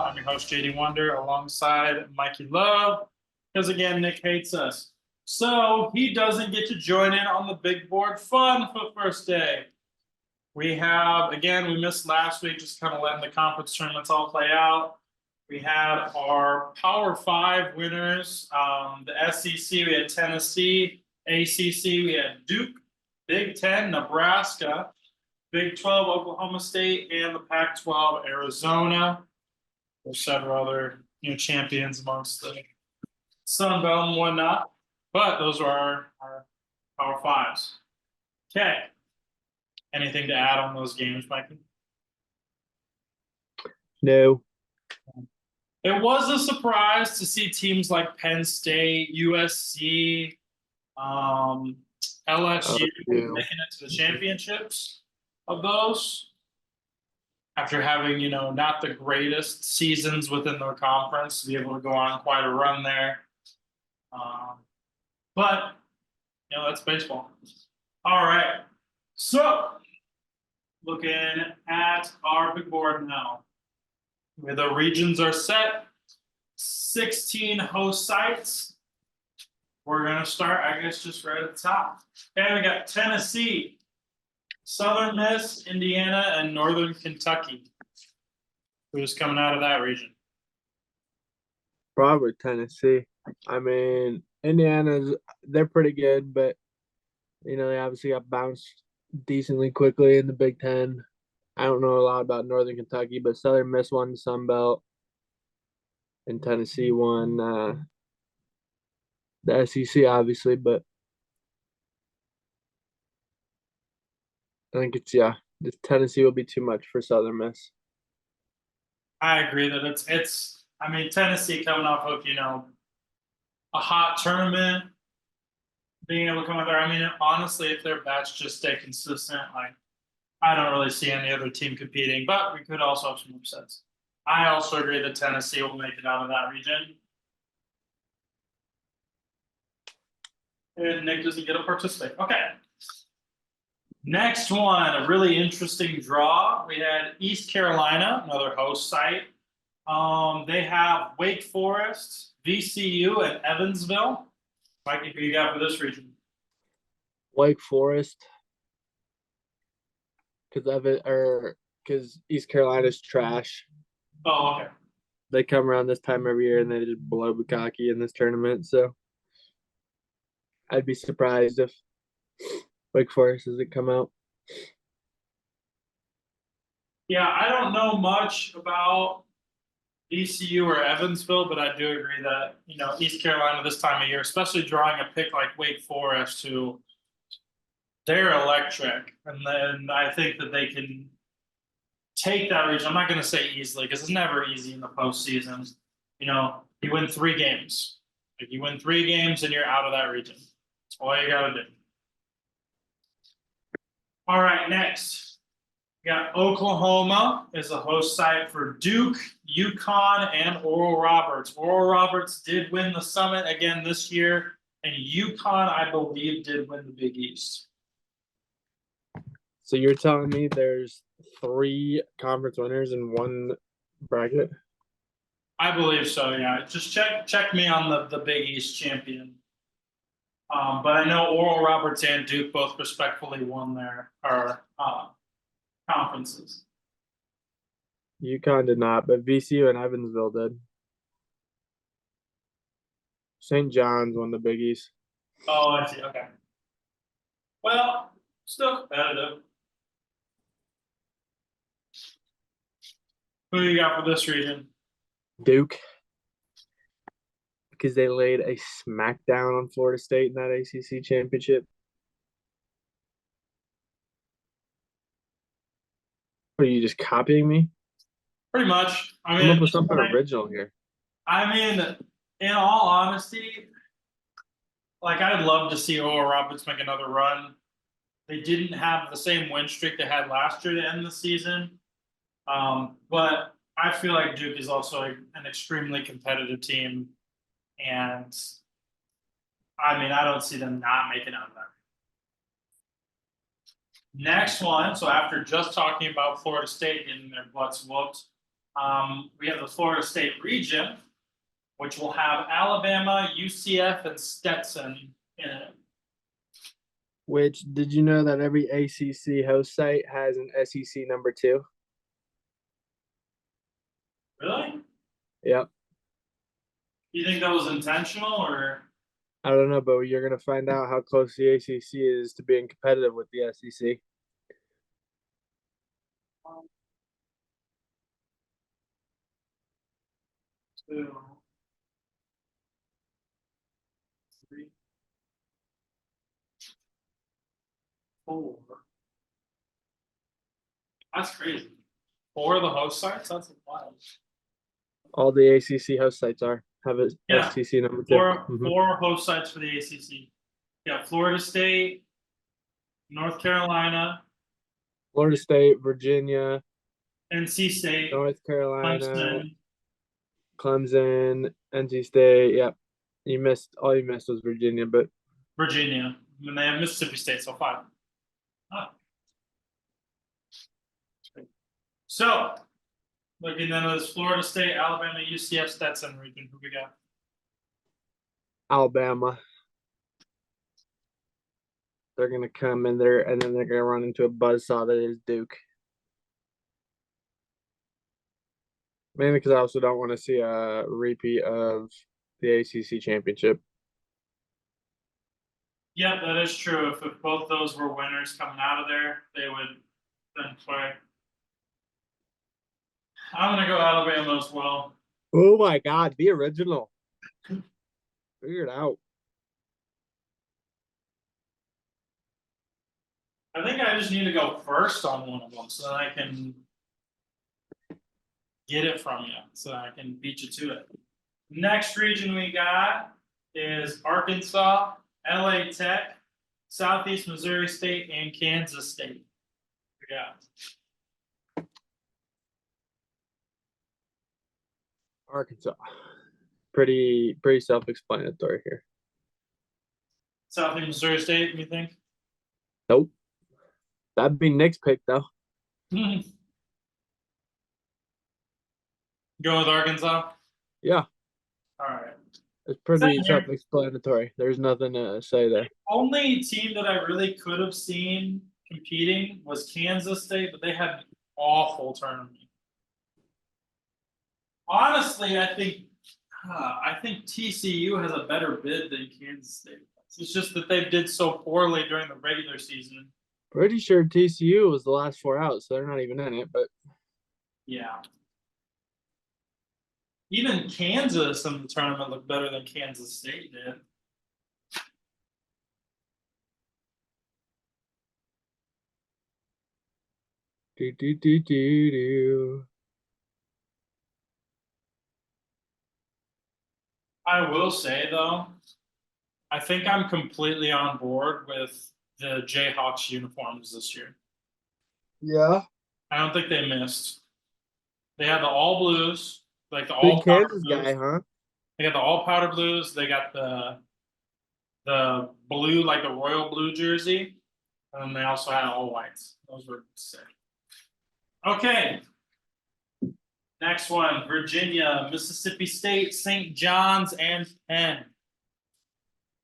Homaha. I'm your host, JD Wonder, alongside Mikey Love, because again, Nick hates us. So he doesn't get to join in on the big board fun for the first day. We have, again, we missed last week, just kind of letting the conference tournaments all play out. We had our Power 5 winners. The SEC, we had Tennessee. ACC, we had Duke. Big 10, Nebraska. Big 12, Oklahoma State, and the Pac-12, Arizona. There's several other champions amongst the Sun Belt and whatnot. But those are our Power Fives. Okay. Anything to add on those games, Mikey? No. It was a surprise to see teams like Penn State, USC, LSU making it to the championships of those after having, not the greatest seasons within their conference, to be able to go on quite a run there. But, that's baseball. All right. So, looking at our big board now, where the regions are set, 16 host sites. We're going to start, I guess, just right at the top. Okay, we got Tennessee, Southern Miss, Indiana, and Northern Kentucky. Who's coming out of that region? Probably Tennessee. I mean, Indiana's, they're pretty good, but, they obviously got bounced decently quickly in the Big Ten. I don't know a lot about Northern Kentucky, but Southern Miss won the Sun Belt, and Tennessee won the SEC, obviously, but I think the Tennessee will be too much for Southern Miss. I agree that it's. I mean, Tennessee coming off of a hot tournament, being able to come out there. I mean, honestly, if their bats just stay consistent, I don't really see any other team competing. But we could also have some upsets. I also agree that Tennessee will make it out of that region. And Nick doesn't get to participate. Okay. Next one, a really interesting draw. We had East Carolina, another host site. They have Wake Forest, VCU, and Evansville. Mikey, who you got for this region? Wake Forest, because East Carolina's trash. Oh, okay. They come around this time every year and they just blow Bukaki in this tournament. So I'd be surprised if Wake Forest doesn't come out. Yeah, I don't know much about VCU or Evansville, but I do agree that, East Carolina this time of year, especially drawing a pick like Wake Forest, who they're electric. And then I think that they can take that region. I'm not going to say easily because it's never easy in the postseason. You win 3 games. If you win 3 games and you're out of that region. That's all you got to do. All right, next. We got Oklahoma as a host site for Duke, UConn, and Oral Roberts. Oral Roberts did win the Summit again this year, and UConn, I believe, did win the Big East. So you're telling me there's 3 conference winners in one bracket? I believe so, yeah. Just check me on the Big East champion. But I know Oral Roberts and Duke both respectfully won their conferences. UConn did not, but VCU and Evansville did. St. John's won the Big East. Oh, I see. Okay. Well, still competitive. Who do you got for this region? Duke. Because they laid a smackdown on Florida State in that ACC championship. Are you just copying me? Pretty much. I mean, come up with something original here. I mean, in all honesty, I'd love to see Oral Roberts make another run. They didn't have the same win streak they had last year to end the season. But I feel like Duke is also an extremely competitive team. And, I mean, I don't see them not making out of that. Next one, so after just talking about Florida State getting their butts whooped, We have the Florida State region, which will have Alabama, UCF, and Stetson in it. Which, did you know that every ACC host site has an SEC number 2? Really? Yep. You think that was intentional, or? I don't know, but you're gonna find out how close the ACC is to being competitive with the SEC. Two, three, four. That's crazy. 4 of the host sites? That's wild. All the ACC host sites have a Yeah. SEC number 2. Four host sites for the ACC. Yeah, Florida State, North Carolina, Florida State, Virginia, NC State, North Carolina, Clemson, Clemson, NC State. Yep. All you missed was Virginia, but Virginia, and they have Mississippi State, so 5. Ah. So, looking then at this Florida State, Alabama, UCF, Stetson region, who we got? Alabama. They're gonna come in there and then they're gonna run into a buzzsaw that is Duke. Mainly because I also don't want to see a repeat of the ACC championship. Yeah, that is true. If both those were winners coming out of there, they would then play. I'm gonna go Alabama as well. Oh my God, be original. Figure it out. I think I just need to go first on one of them so that I can get it from you, so that I can beat you to it. Next region we got is Arkansas, LA Tech, Southeast Missouri State, and Kansas State. We got Arkansas. Pretty self-explanatory here. Southeast Missouri State, you think? Nope. That'd be Nick's pick though. Go with Arkansas? Yeah. All right. It's pretty self-explanatory. There's nothing to say there. Only team that I really could have seen competing was Kansas State, but they had an awful tournament. Honestly, I think TCU has a better bid than Kansas State. It's just that they did so poorly during the regular season. Pretty sure TCU was the last 4 out, so they're not even in it. But yeah, even Kansas in the tournament looked better than Kansas State did. I will say though, I think I'm completely on board with the Jayhawks uniforms this year. Yeah. I don't think they missed. They had the all blues, like the Big all powder Kansas blues. guy, huh? They got the all powder blues. They got the blue, like the royal blue jersey, and then they also had all whites. Those were sick. Okay. Next one: Virginia, Mississippi State, St. John's, and Penn.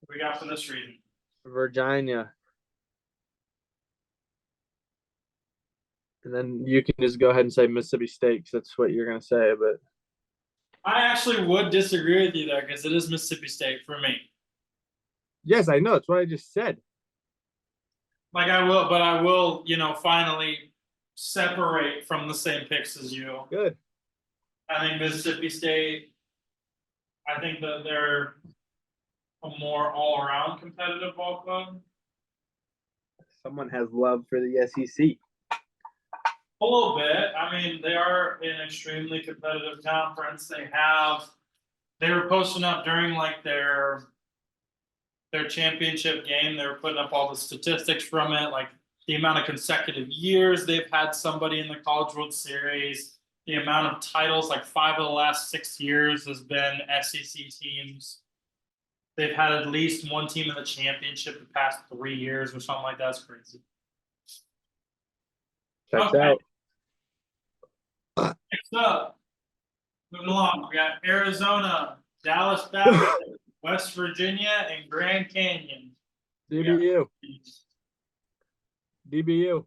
What we got for this region? Virginia. And then you can just go ahead and say Mississippi State because that's what you're going to say. But I actually would disagree with you there because it is Mississippi State for me. yes, I know. That's what I just said. Like I will, finally separate from the same picks as you. Good. I think Mississippi State, I think that they're a more all-around competitive ball club. Someone has love for the SEC. A little bit. I mean, they are an extremely competitive conference. They were posting up during like their championship game. They were putting up all the statistics from it, like the amount of consecutive years they've had somebody in the College World Series, the amount of titles, like 5 of the last 6 years has been SEC teams. They've had at least one team in the championship the past 3 years or something like that. That's crazy. Checks out. Next up, Moving along, we got Arizona, Dallas Baptist, West Virginia, and Grand Canyon. DBU. DBU.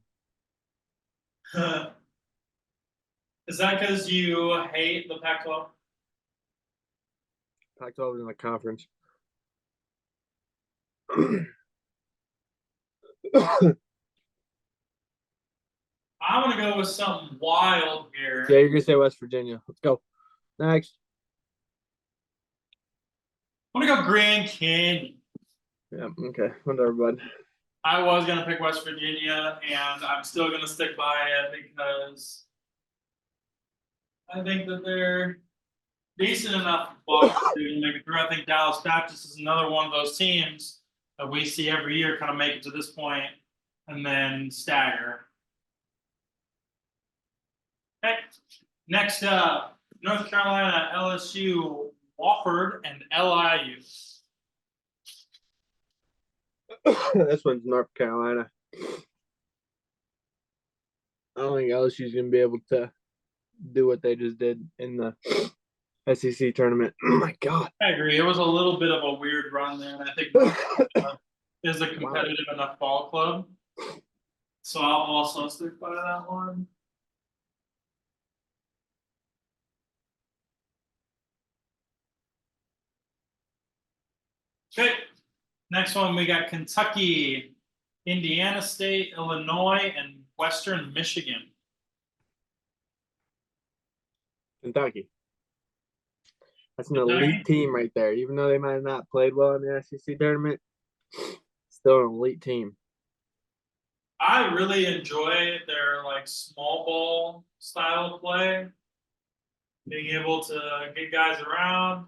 Is that because you hate the Pac-12? Pac-12 is in the conference. I'm gonna go with something wild here. Yeah, you're gonna say West Virginia. Let's go. Next. I'm gonna go Grand Canyon. Yeah, okay. Whatever, bud. I was gonna pick West Virginia, and I'm still gonna stick by it because I think that they're decent enough football to make it through. I think Dallas Baptist is another one of those teams that we see every year kind of make it to this point and then stagger. Okay, next up, North Carolina, LSU, Wofford, and LIU. This one's North Carolina. I don't think LSU's gonna be able to do what they just did in the SEC tournament. Oh my god. I agree. It was a little bit of a weird run there, and I think North Carolina is a competitive enough ball club. So I'll also stick by that one. Okay, next one we got Kentucky, Indiana State, Illinois, and Western Michigan. Kentucky. That's an Kentucky? elite team right there. Even though they might have not played well in the SEC tournament, still an elite team. I really enjoy their like small ball style of play, being able to get guys around.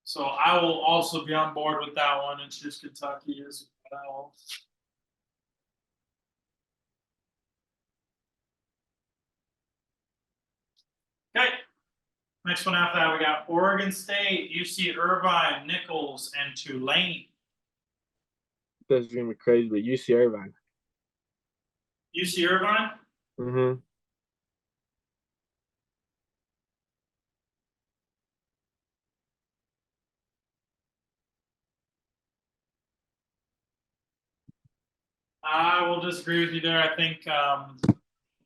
So I will also be on board with that one. It's just Kentucky as well. Okay. Next one after that, we got Oregon State, UC Irvine, Nichols, and Tulane. This is gonna be crazy, but UC Irvine. UC Irvine? Mm-hmm. I will disagree with you there. I think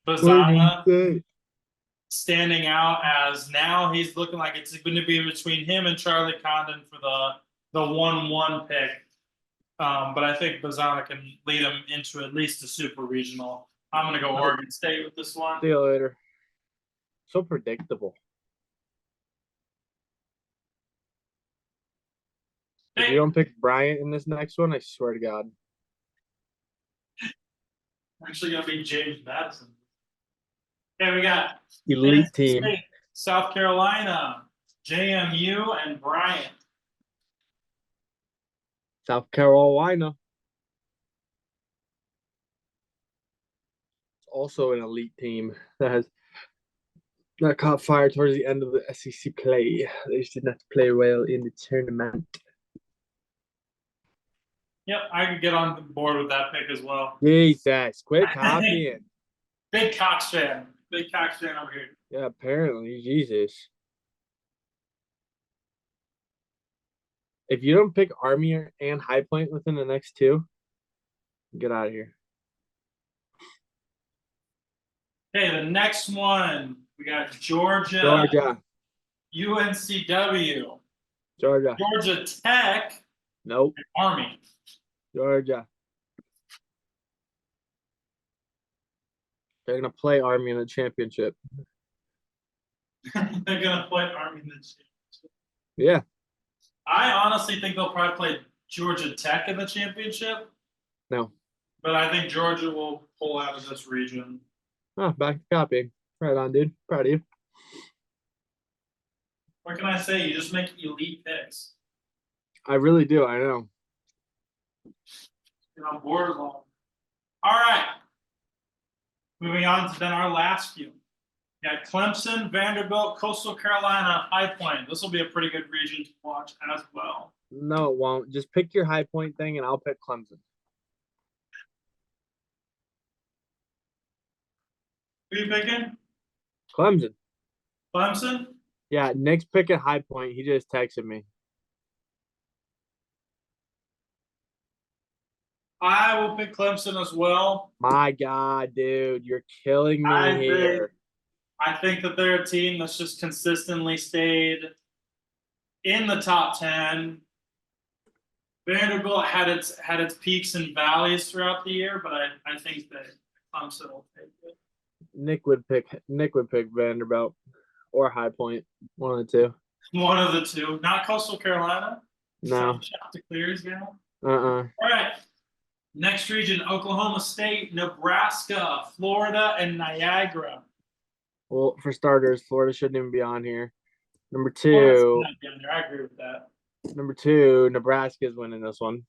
Bazana standing out as now he's looking like it's going to be between him and Charlie Condon for the 1-1 pick. But I think Bazana can lead him into at least a super regional. I'm going to go Oregon State with this one. See you later. So predictable. Hey. If you don't pick Bryant in this next one, I swear to God. Actually, going to be James Madison. Okay, we got elite team. State, South Carolina, JMU, and Bryant. South Carolina. It's also an elite team that caught fire towards the end of the SEC play. They just did not play well in the tournament. Yep, I could get on board with that pick as well. Jesus, quit copying. Big Cox fan. Big Cox fan over here. Yeah, apparently, Jesus. If you don't pick Army and High Point within the next two, get out of here. Okay, the next one, we got Georgia. UNCW. Georgia Tech. Nope. Army. Georgia. They're going to play Army in the championship. They're going to play Army in the championship. Yeah. I honestly think they'll probably play Georgia Tech in the championship. No. But I think Georgia will pull out of this region. Oh, back to copying. Right on, dude. Proud of you. What can I say? You just make elite picks. I really do. I know. Get on board with all. All right. Moving on to then our last few. We got Clemson, Vanderbilt, Coastal Carolina, High Point. This will be a pretty good region to watch as well. No, it won't. Just pick your High Point thing, and I'll pick Clemson. Who you picking? Clemson. Clemson? Yeah, Nick's picking High Point. He just texted me. I will pick Clemson as well. My God, dude, you're killing me I think here. I think that they're a team that's just consistently stayed in the top 10. Vanderbilt had its peaks and valleys throughout the year, but I think that Clemson will take it. Nick would pick Vanderbilt or High Point. One of the two. One of the two. Not Coastal Carolina. No. Shot to clears now. Uh-uh. All right. Next region, Oklahoma State, Nebraska, Florida, and Niagara. Well, for starters, Florida shouldn't even be on here. Number Florida's two, not down there. I agree with that. Nebraska is winning this one.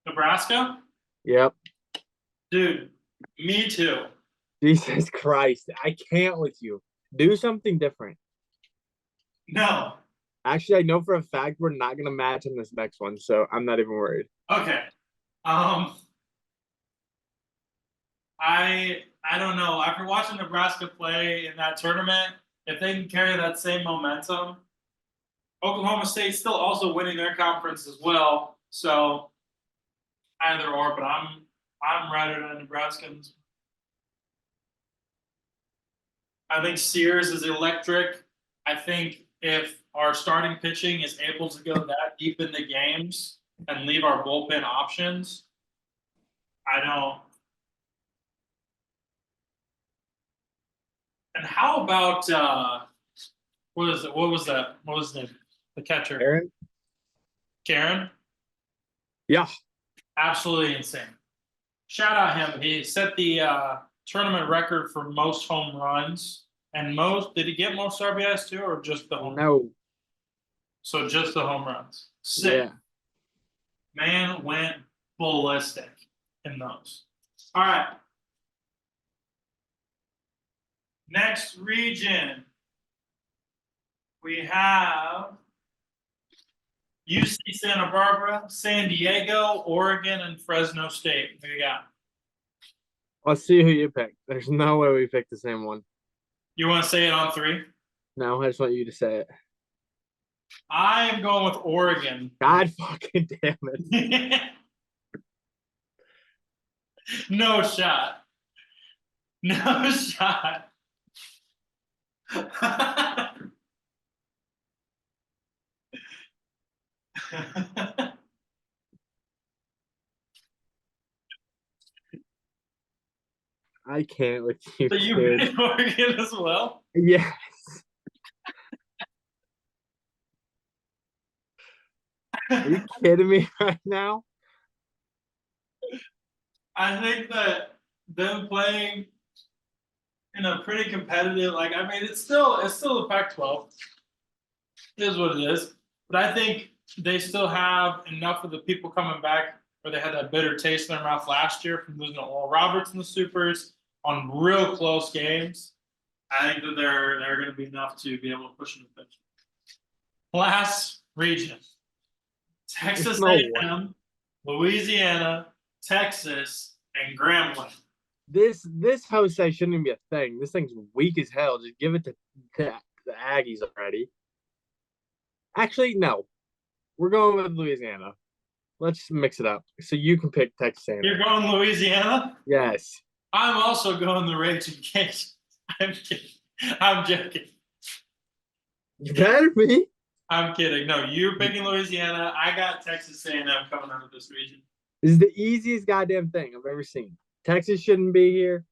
Nebraska? Yep. Dude, me too. Jesus Christ. I can't with you. Do something different. No. Actually, I know for a fact we're not going to match in this next one, so I'm not even worried. Okay. I don't know. After watching Nebraska play in that tournament, if they can carry that same momentum, Oklahoma State's still also winning their conference as well. So either or, but I'm riding on Nebraskans. I think Sears is electric. I think if our starting pitching is able to go that deep in the games and leave our bullpen options, I don't. And how about what is it? What was that? What was the catcher? Aaron? Karen? Yeah. Absolutely insane. Shout out him. He set the tournament record for most home runs and most. Did he get most RBIs too, or just the home? No. So just the home runs. Sick. Yeah. Man went ballistic in those. All right. Next region, we have UC Santa Barbara, San Diego, Oregon, and Fresno State. Who you got? Let's see who you pick. There's no way we picked the same one. You want to say it on three? No, I just want you to say it. I am going with Oregon. God fucking damn it. No shot. No shot. I can't with you. So you dude. picked Oregon as well? Yes. Are you kidding me right now? I think that them playing in a pretty competitive, like I mean, it's still the Pac-12. It is what it is. But I think they still have enough of the people coming back where they had that bitter taste in their mouth last year from losing to Oral Roberts in the Supers on real close games. I think that they're going to be enough to be able to push them to finish. Last region: Texas A&M, Louisiana, Texas, and Grambling. This host site shouldn't even be a thing. This thing's weak as hell. Just give it to the Aggies already. Actually, no. We're going with Louisiana. Let's mix it up. So you can pick Texas A&M. You're going Louisiana? Yes. I'm also going the Raging Cage. I'm kidding. I'm joking. You better be. I'm kidding. No, you're picking Louisiana. I got Texas A&M coming out of this region. This is the easiest goddamn thing I've ever seen. Texas shouldn't be here.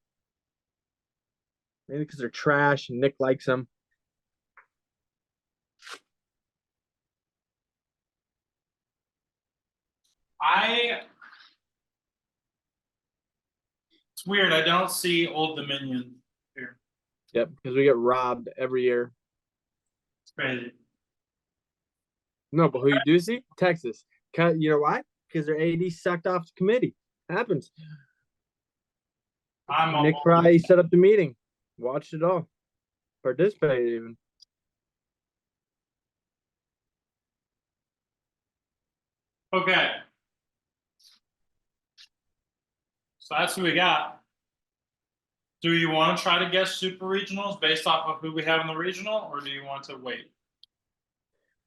Maybe because they're trash and Nick likes them. It's weird. I don't see Old Dominion here. Yep, because we get robbed every year. It's crazy. No, but who you do see? Texas. You know why? Because their AD sucked off the committee. Happens. Nick probably set up the meeting. Watched it all. Participated even. Okay. So that's what we got. Do you want to try to guess super regionals based off of who we have in the regional, or do you want to wait?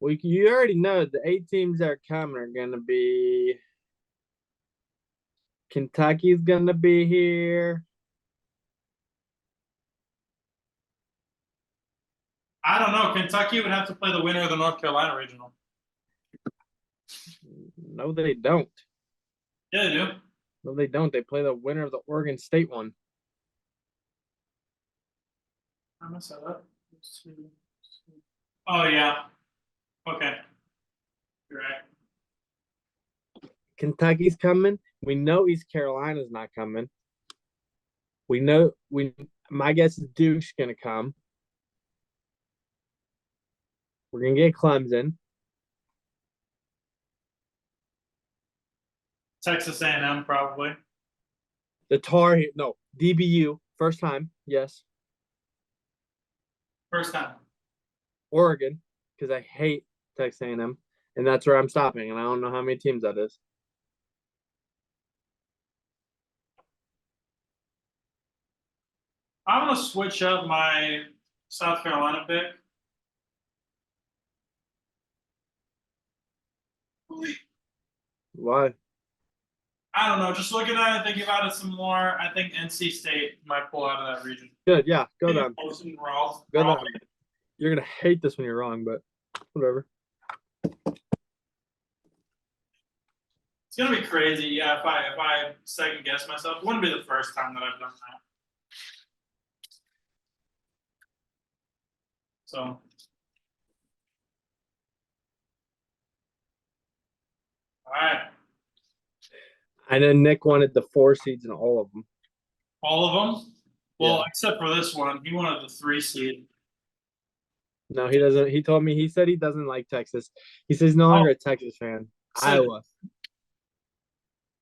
Well, you already know the 8 teams that are coming are going to be Kentucky's going to be here. I don't know. Kentucky would have to play the winner of the North Carolina regional. No, they don't. Yeah, they do. No, they don't. They play the winner of the Oregon State one. I messed that up. Oh yeah. Okay. You're right. Kentucky's coming. We know East Carolina's not coming. My guess is Duke's gonna come. We're gonna get Clemson. Texas A&M probably. The Tar Heel, no, DBU, first time, yes. First time. Oregon, because I hate Texas A&M, and that's where I'm stopping, and I don't know how many teams that is. I'm gonna switch up my South Carolina pick. Why? I don't know. Just looking at it, thinking about it some more, I think NC State might pull out of that region. Good, yeah, go them. Go them. Raleigh. You're gonna hate this when you're wrong, but whatever. It's gonna be crazy. Yeah, if I second guess myself, it wouldn't be the first time that I've done that. So. All right. I know Nick wanted the 4 seeds in all of them. All of them? Well, Yeah. except for this one. He wanted the 3 seed. No, he doesn't. He told me he said he doesn't like Texas. He says he's no longer a Texas fan. Iowa.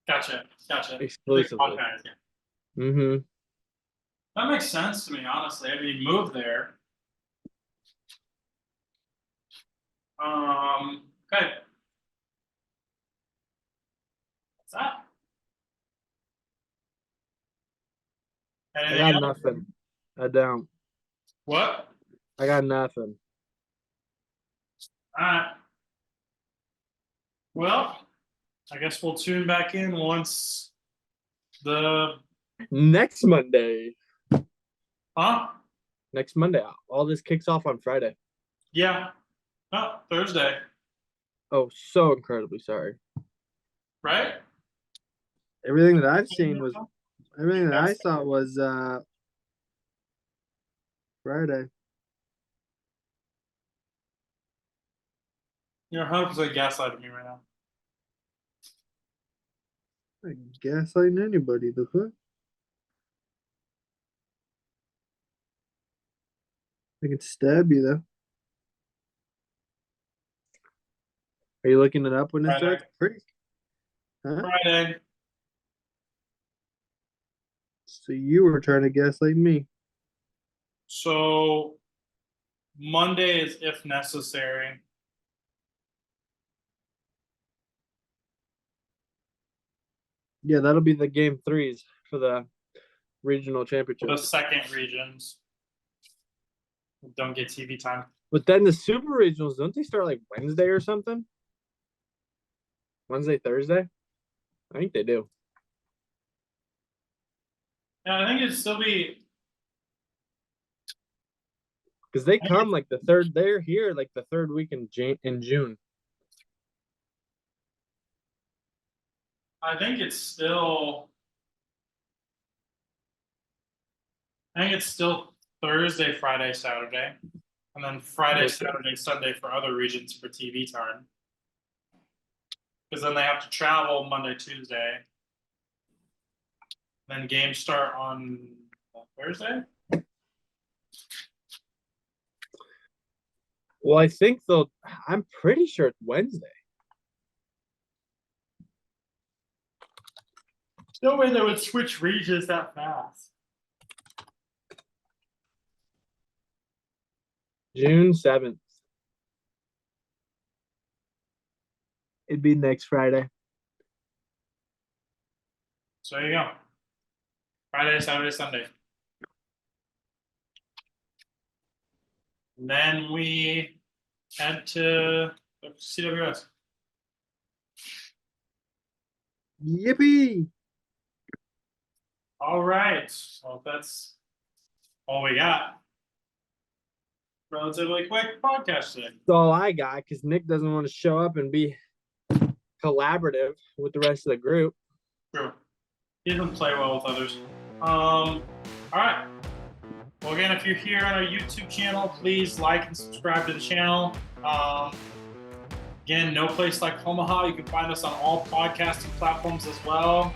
Gotcha. Exclusively. Mm-hmm. That makes sense to me, honestly. I mean, he moved there. Okay. What's that? I got nothing. I don't. What? I got nothing. All right. Well, I guess we'll tune back in once the Next Monday. huh? Next Monday. All this kicks off on Friday. Yeah. Oh, Thursday. Oh, so incredibly sorry. Right? Everything that I've seen was everything that I saw was Friday. You're 100% gaslighting me right now. I gaslighting anybody, the fuck? I can stab you though. Are you looking it up when it Friday. starts? Pretty. Huh? Friday. So you were trying to gaslight me. So Monday is if necessary. Yeah, that'll be the game 3s for the regional championship. The second regions don't get TV time. But then the super regionals, don't they start like Wednesday or something? Wednesday, Thursday? I think they do. Yeah, I think it'd still be Because they come like the third, they're here like the third week in June. I think it's still Thursday, Friday, Saturday. And then Friday, Saturday, Sunday for other regions for TV time. Because then they have to travel Monday, Tuesday. Then games start on Thursday. Well, I think I'm pretty sure it's Wednesday. No way they would switch regions that fast. June 7th. It'd be next Friday. So there you go. Friday, Saturday, Sunday. And then we head to CWS. Yippee! All right. So that's all we got. Relatively quick podcast today. That's all I got because Nick doesn't want to show up and be collaborative with the rest of the group. True. He doesn't play well with others. All right. Well, again, if you're here on our YouTube channel, please like and subscribe to the channel. Again, No Place Like Homaha. You can find us on all podcasting platforms as well.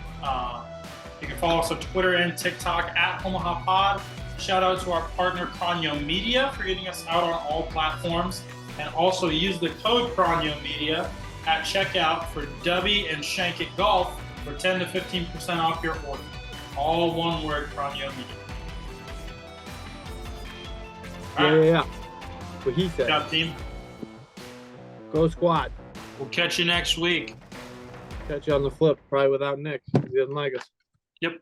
You can follow us on Twitter and TikTok at Omaha Pod. Shout out to our partner Cronio Media for getting us out on all platforms. And also use the code Cronio Media at checkout for Dubby and Shank It Golf for 10 to 15% off your order. All one word, Cronio Media. Yeah. What he said. Good job, team. Go squad. We'll catch you next week. Catch you on the flip, probably without Nick. He doesn't like us. Yep.